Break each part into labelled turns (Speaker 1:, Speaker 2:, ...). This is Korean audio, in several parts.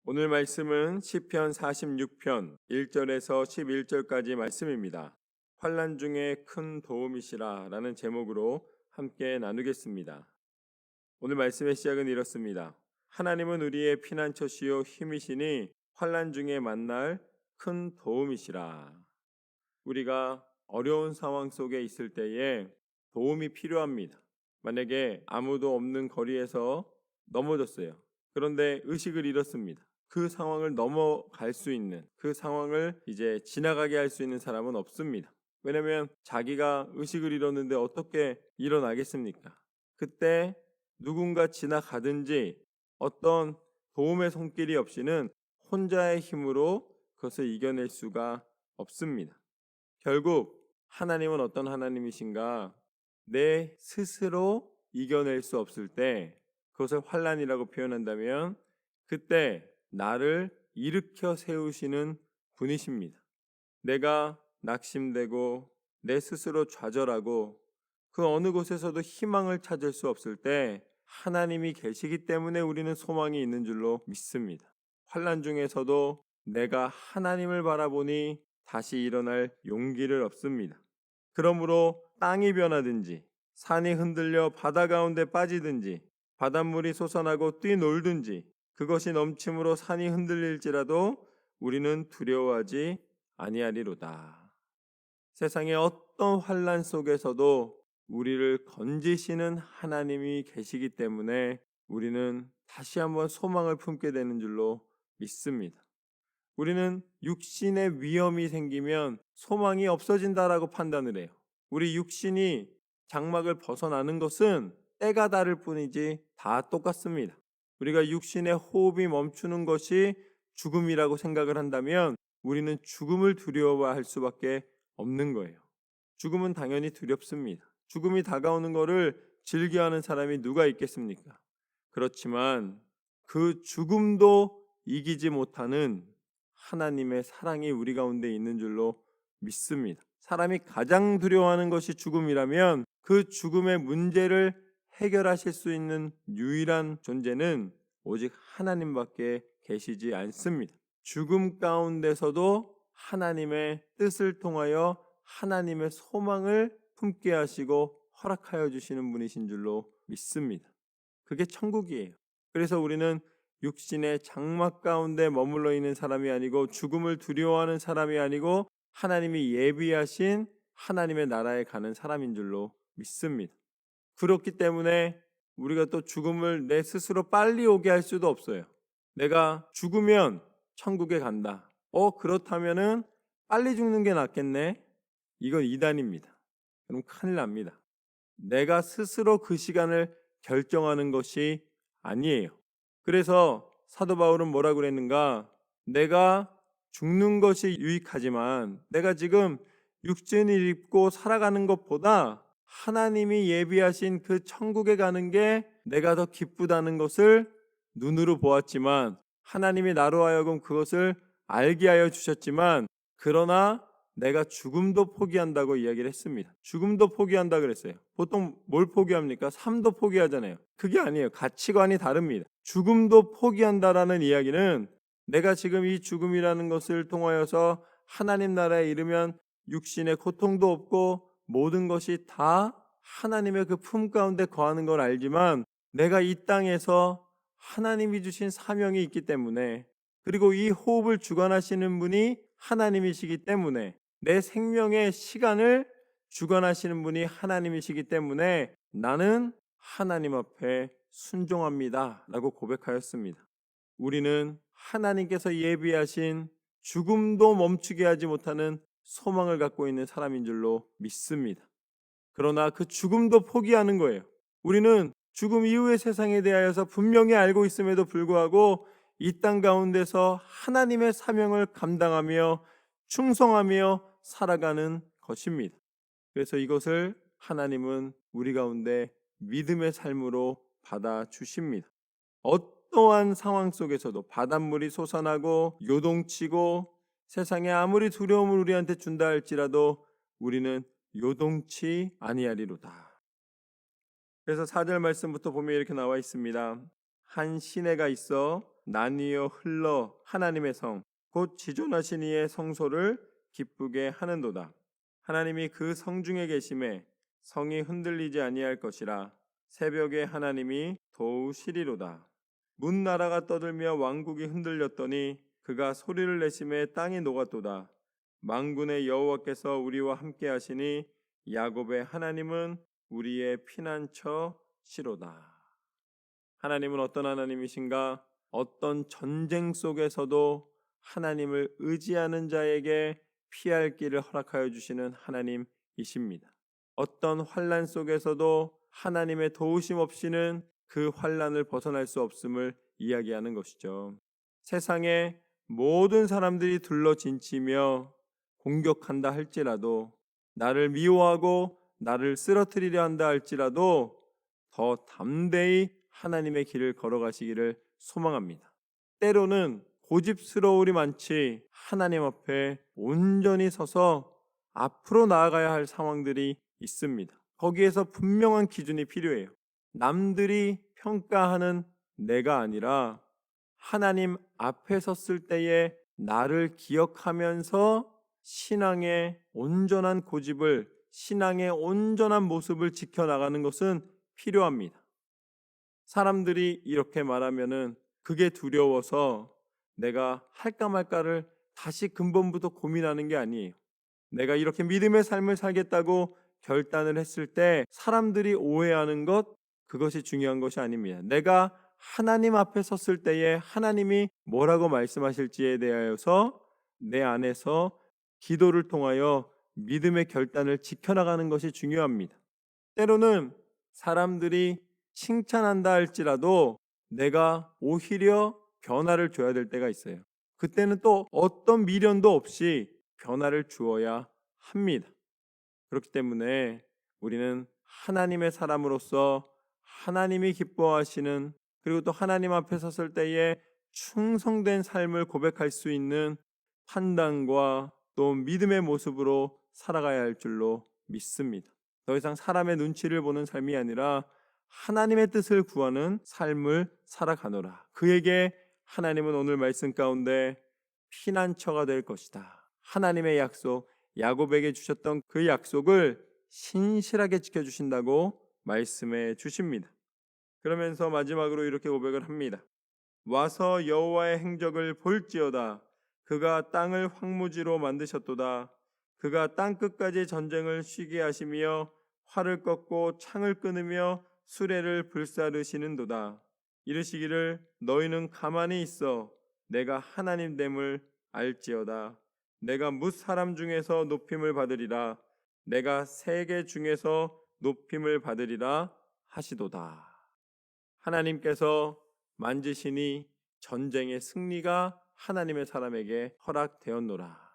Speaker 1: 오늘 말씀은 시편 46편 1절에서 11절까지 말씀입니다. 환난 중에 큰 도움이시라 라는 제목으로 함께 나누겠습니다. 오늘 말씀의 시작은 이렇습니다. 하나님은 우리의 피난처시요 힘이시니 환난 중에 만날 큰 도움이시라. 우리가 어려운 상황 속에 있을 때에 도움이 필요합니다. 만약에 아무도 없는 거리에서 넘어졌어요. 그런데 의식을 잃었습니다. 그 상황을 넘어갈 수 있는, 그 상황을 이제 지나가게 할 수 있는 사람은 없습니다. 왜냐하면 자기가 의식을 잃었는데 어떻게 일어나겠습니까? 그때 누군가 지나가든지 어떤 도움의 손길이 없이는 혼자의 힘으로 그것을 이겨낼 수가 없습니다. 결국 하나님은 어떤 하나님이신가? 내 스스로 이겨낼 수 없을 때 그것을 환난이라고 표현한다면 그때 나를 일으켜 세우시는 분이십니다. 내가 낙심되고 내 스스로 좌절하고 그 어느 곳에서도 희망을 찾을 수 없을 때 하나님이 계시기 때문에 우리는 소망이 있는 줄로 믿습니다. 환난 중에서도 내가 하나님을 바라보니 다시 일어날 용기를 얻습니다. 그러므로 땅이 변하든지 산이 흔들려 바다 가운데 빠지든지 바닷물이 솟아나고 뛰놀든지 그것이 넘침으로 산이 흔들릴지라도 우리는 두려워하지 아니하리로다. 세상의 어떤 환난 속에서도 우리를 건지시는 하나님이 계시기 때문에 우리는 다시 한번 소망을 품게 되는 줄로 믿습니다. 우리는 육신의 위험이 생기면 소망이 없어진다라고 판단을 해요. 우리 육신이 장막을 벗어나는 것은 때가 다를 뿐이지 다 똑같습니다. 우리가 육신의 호흡이 멈추는 것이 죽음이라고 생각을 한다면 우리는 죽음을 두려워할 수밖에 없는 거예요. 죽음은 당연히 두렵습니다. 죽음이 다가오는 것을 즐겨하는 사람이 누가 있겠습니까? 그렇지만 그 죽음도 이기지 못하는 하나님의 사랑이 우리 가운데 있는 줄로 믿습니다. 사람이 가장 두려워하는 것이 죽음이라면 그 죽음의 문제를 해결하실 수 있는 유일한 존재는 오직 하나님밖에 계시지 않습니다. 죽음 가운데서도 하나님의 뜻을 통하여 하나님의 소망을 품게 하시고 허락하여 주시는 분이신 줄로 믿습니다. 그게 천국이에요. 그래서 우리는 육신의 장막 가운데 머물러 있는 사람이 아니고 죽음을 두려워하는 사람이 아니고 하나님이 예비하신 하나님의 나라에 가는 사람인 줄로 믿습니다. 그렇기 때문에 우리가 또 죽음을 내 스스로 빨리 오게 할 수도 없어요. 내가 죽으면 천국에 간다. 그렇다면은 빨리 죽는 게 낫겠네. 이건 이단입니다. 그럼 큰일 납니다. 내가 스스로 그 시간을 결정하는 것이 아니에요. 그래서 사도 바울은 뭐라고 그랬는가? 내가 죽는 것이 유익하지만 내가 지금 육신을 입고 살아가는 것보다 하나님이 예비하신 그 천국에 가는 게 내가 더 기쁘다는 것을 눈으로 보았지만 하나님이 나로 하여금 그것을 알게 하여 주셨지만 그러나 내가 죽음도 포기한다고 이야기를 했습니다. 죽음도 포기한다 그랬어요. 보통 뭘 포기합니까? 삶도 포기하잖아요. 그게 아니에요. 가치관이 다릅니다. 죽음도 포기한다라는 이야기는 내가 지금 이 죽음이라는 것을 통하여서 하나님 나라에 이르면 육신의 고통도 없고 모든 것이 다 하나님의 그 품 가운데 거하는 걸 알지만 내가 이 땅에서 하나님이 주신 사명이 있기 때문에 그리고 이 호흡을 주관하시는 분이 하나님이시기 때문에 내 생명의 시간을 주관하시는 분이 하나님이시기 때문에 나는 하나님 앞에 순종합니다 라고 고백하였습니다. 우리는 하나님께서 예비하신 죽음도 멈추게 하지 못하는 소망을 갖고 있는 사람인 줄로 믿습니다. 그러나 그 죽음도 포기하는 거예요. 우리는 죽음 이후의 세상에 대하여서 분명히 알고 있음에도 불구하고 이 땅 가운데서 하나님의 사명을 감당하며 충성하며 살아가는 것입니다. 그래서 이것을 하나님은 우리 가운데 믿음의 삶으로 받아주십니다. 어떠한 상황 속에서도 바닷물이 솟아나고 요동치고 세상에 아무리 두려움을 우리한테 준다 할지라도 우리는 요동치 아니하리로다. 그래서 4절 말씀부터 보면 이렇게 나와 있습니다. 한 시내가 있어 나뉘어 흘러 하나님의 성 곧 지존하신 이의 성소를 기쁘게 하는도다. 하나님이 그 성중에 계심에 성이 흔들리지 아니할 것이라. 새벽에 하나님이 도우시리로다. 문 나라가 떠들며 왕국이 흔들렸더니 그가 소리를 내심에 땅이 녹았도다. 만군의 여호와께서 우리와 함께 하시니 야곱의 하나님은 우리의 피난처시로다. 하나님은 어떤 하나님이신가? 어떤 전쟁 속에서도 하나님을 의지하는 자에게 피할 길을 허락하여 주시는 하나님이십니다. 어떤 환난 속에서도 하나님의 도우심 없이는 그 환난을 벗어날 수 없음을 이야기하는 것이죠. 세상에 모든 사람들이 둘러진치며 공격한다 할지라도, 나를 미워하고 나를 쓰러뜨리려 한다 할지라도 더 담대히 하나님의 길을 걸어가시기를 소망합니다. 때로는 고집스러울이 많지 하나님 앞에 온전히 서서 앞으로 나아가야 할 상황들이 있습니다. 거기에서 분명한 기준이 필요해요. 남들이 평가하는 내가 아니라 하나님 앞에 섰을 때에 나를 기억하면서 신앙의 온전한 고집을, 신앙의 온전한 모습을 지켜나가는 것은 필요합니다. 사람들이 이렇게 말하면은 그게 두려워서 내가 할까 말까를 다시 근본부터 고민하는 게 아니에요. 내가 이렇게 믿음의 삶을 살겠다고 결단을 했을 때 사람들이 오해하는 것, 그것이 중요한 것이 아닙니다. 내가 하나님 앞에 섰을 때에 하나님이 뭐라고 말씀하실지에 대하여서 내 안에서 기도를 통하여 믿음의 결단을 지켜나가는 것이 중요합니다. 때로는 사람들이 칭찬한다 할지라도 내가 오히려 변화를 줘야 될 때가 있어요. 그때는 또 어떤 미련도 없이 변화를 주어야 합니다. 그렇기 때문에 우리는 하나님의 사람으로서 하나님이 기뻐하시는, 그리고 또 하나님 앞에 섰을 때에 충성된 삶을 고백할 수 있는 판단과 또 믿음의 모습으로 살아가야 할 줄로 믿습니다. 더 이상 사람의 눈치를 보는 삶이 아니라 하나님의 뜻을 구하는 삶을 살아가노라. 그에게 하나님은 오늘 말씀 가운데 피난처가 될 것이다. 하나님의 약속, 야곱에게 주셨던 그 약속을 신실하게 지켜주신다고 말씀해 주십니다. 그러면서 마지막으로 이렇게 고백을 합니다. 와서 여호와의 행적을 볼지어다. 그가 땅을 황무지로 만드셨도다. 그가 땅 끝까지 전쟁을 쉬게 하시며 활을 꺾고 창을 끊으며 수레를 불사르시는도다. 이르시기를 너희는 가만히 있어 내가 하나님 됨을 알지어다. 내가 뭇 사람 중에서 높임을 받으리라. 내가 세계 중에서 높임을 받으리라 하시도다. 하나님께서 만지시니 전쟁의 승리가 하나님의 사람에게 허락되었노라.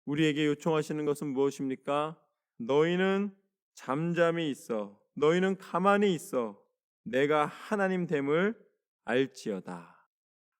Speaker 1: 우리에게 요청하시는 것은 무엇입니까? 너희는 잠잠히 있어. 너희는 가만히 있어. 내가 하나님 됨을 알지어다.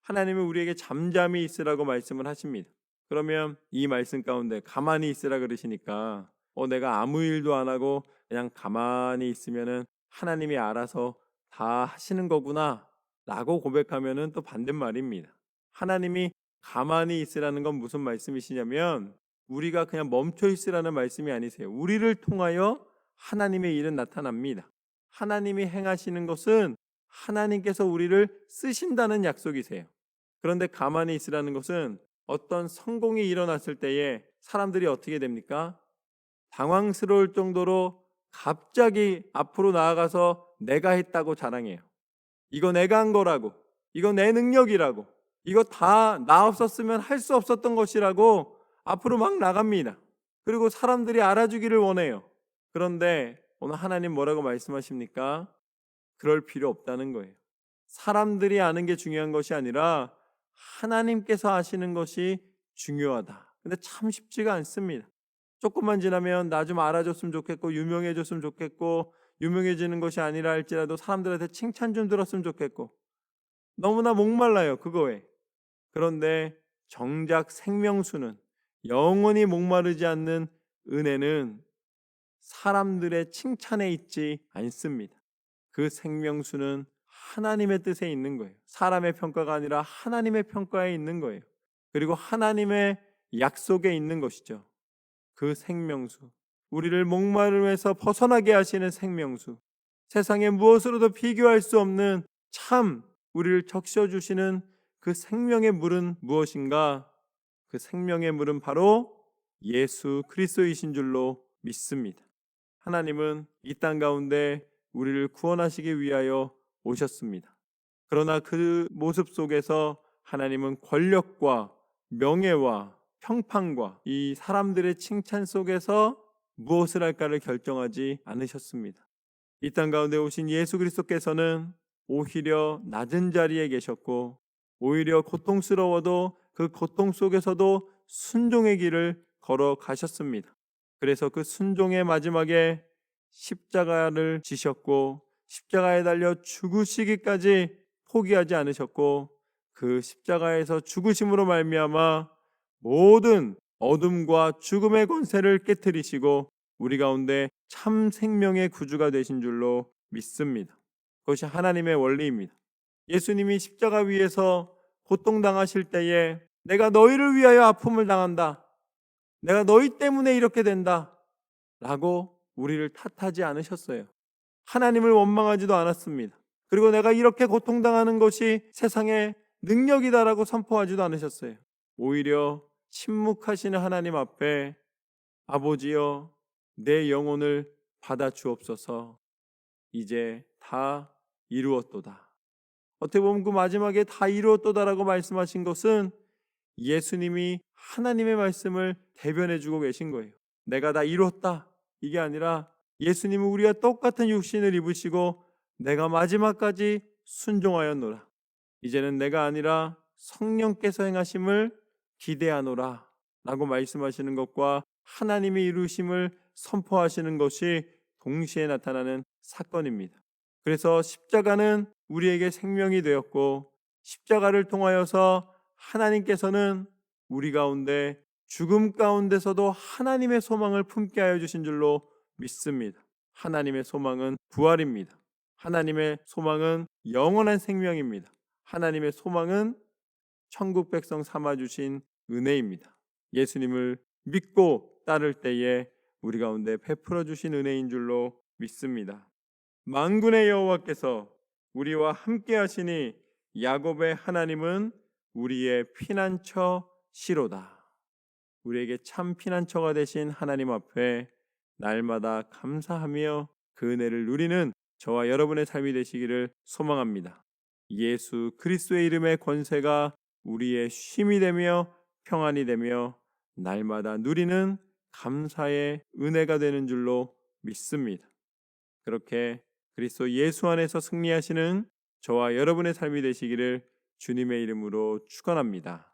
Speaker 1: 하나님은 우리에게 잠잠히 있으라고 말씀을 하십니다. 그러면 이 말씀 가운데 가만히 있으라 그러시니까 내가 아무 일도 안 하고 그냥 가만히 있으면은 하나님이 알아서 다 하시는 거구나 라고 고백하면은 또 반대말입니다. 하나님이 가만히 있으라는 건 무슨 말씀이시냐면 우리가 그냥 멈춰 있으라는 말씀이 아니세요. 우리를 통하여 하나님의 일은 나타납니다. 하나님이 행하시는 것은 하나님께서 우리를 쓰신다는 약속이세요. 그런데 가만히 있으라는 것은 어떤 성공이 일어났을 때에 사람들이 어떻게 됩니까? 당황스러울 정도로 갑자기 앞으로 나아가서 내가 했다고 자랑해요. 이거 내가 한 거라고, 이거 내 능력이라고, 이거 다 나 없었으면 할 수 없었던 것이라고 앞으로 막 나갑니다. 그리고 사람들이 알아주기를 원해요. 그런데 오늘 하나님 뭐라고 말씀하십니까? 그럴 필요 없다는 거예요. 사람들이 아는 게 중요한 것이 아니라 하나님께서 아시는 것이 중요하다. 근데 참 쉽지가 않습니다. 조금만 지나면 나 좀 알아줬으면 좋겠고 유명해졌으면 좋겠고 유명해지는 것이 아니라 할지라도 사람들한테 칭찬 좀 들었으면 좋겠고 너무나 목말라요 그거에. 그런데 정작 생명수는, 영원히 목마르지 않는 은혜는 사람들의 칭찬에 있지 않습니다. 그 생명수는 하나님의 뜻에 있는 거예요. 사람의 평가가 아니라 하나님의 평가에 있는 거예요. 그리고 하나님의 약속에 있는 것이죠. 그 생명수, 우리를 목마름에서 벗어나게 하시는 생명수, 세상에 무엇으로도 비교할 수 없는 참 우리를 적셔주시는 그 생명의 물은 무엇인가? 그 생명의 물은 바로 예수 그리스도이신 줄로 믿습니다. 하나님은 이 땅 가운데 우리를 구원하시기 위하여 오셨습니다. 그러나 그 모습 속에서 하나님은 권력과 명예와 평판과 이 사람들의 칭찬 속에서 무엇을 할까를 결정하지 않으셨습니다. 이 땅 가운데 오신 예수 그리스도께서는 오히려 낮은 자리에 계셨고 오히려 고통스러워도 그 고통 속에서도 순종의 길을 걸어가셨습니다. 그래서 그 순종의 마지막에 십자가를 지셨고 십자가에 달려 죽으시기까지 포기하지 않으셨고 그 십자가에서 죽으심으로 말미암아 모든 어둠과 죽음의 권세를 깨뜨리시고 우리 가운데 참 생명의 구주가 되신 줄로 믿습니다. 그것이 하나님의 원리입니다. 예수님이 십자가 위에서 고통당하실 때에 내가 너희를 위하여 아픔을 당한다, 내가 너희 때문에 이렇게 된다 라고 우리를 탓하지 않으셨어요. 하나님을 원망하지도 않았습니다. 그리고 내가 이렇게 고통당하는 것이 세상의 능력이다라고 선포하지도 않으셨어요. 오히려 침묵하시는 하나님 앞에 아버지여 내 영혼을 받아 주옵소서, 이제 다 이루었도다. 어떻게 보면 그 마지막에 다 이루었도다라고 말씀하신 것은 예수님이 하나님의 말씀을 대변해 주고 계신 거예요. 내가 다 이루었다 이게 아니라 예수님은 우리와 똑같은 육신을 입으시고 내가 마지막까지 순종하였노라, 이제는 내가 아니라 성령께서 행하심을 기대하노라 라고 말씀하시는 것과 하나님의 이루심을 선포하시는 것이 동시에 나타나는 사건입니다. 그래서 십자가는 우리에게 생명이 되었고 십자가를 통하여서 하나님께서는 우리 가운데 죽음 가운데서도 하나님의 소망을 품게 하여 주신 줄로 믿습니다. 하나님의 소망은 부활입니다. 하나님의 소망은 영원한 생명입니다. 하나님의 소망은 천국 백성 삼아 주신 은혜입니다. 예수님을 믿고 따를 때에 우리 가운데 베풀어 주신 은혜인 줄로 믿습니다. 만군의 여호와께서 우리와 함께 하시니 야곱의 하나님은 우리의 피난처 시로다. 우리에게 참 피난처가 되신 하나님 앞에 날마다 감사하며 그 은혜를 누리는 저와 여러분의 삶이 되시기를 소망합니다. 예수 그리스도의 이름의 권세가 우리의 쉼이 되며 평안이 되며 날마다 누리는 감사의 은혜가 되는 줄로 믿습니다. 그렇게 그리스도 예수 안에서 승리하시는 저와 여러분의 삶이 되시기를 주님의 이름으로 축원합니다.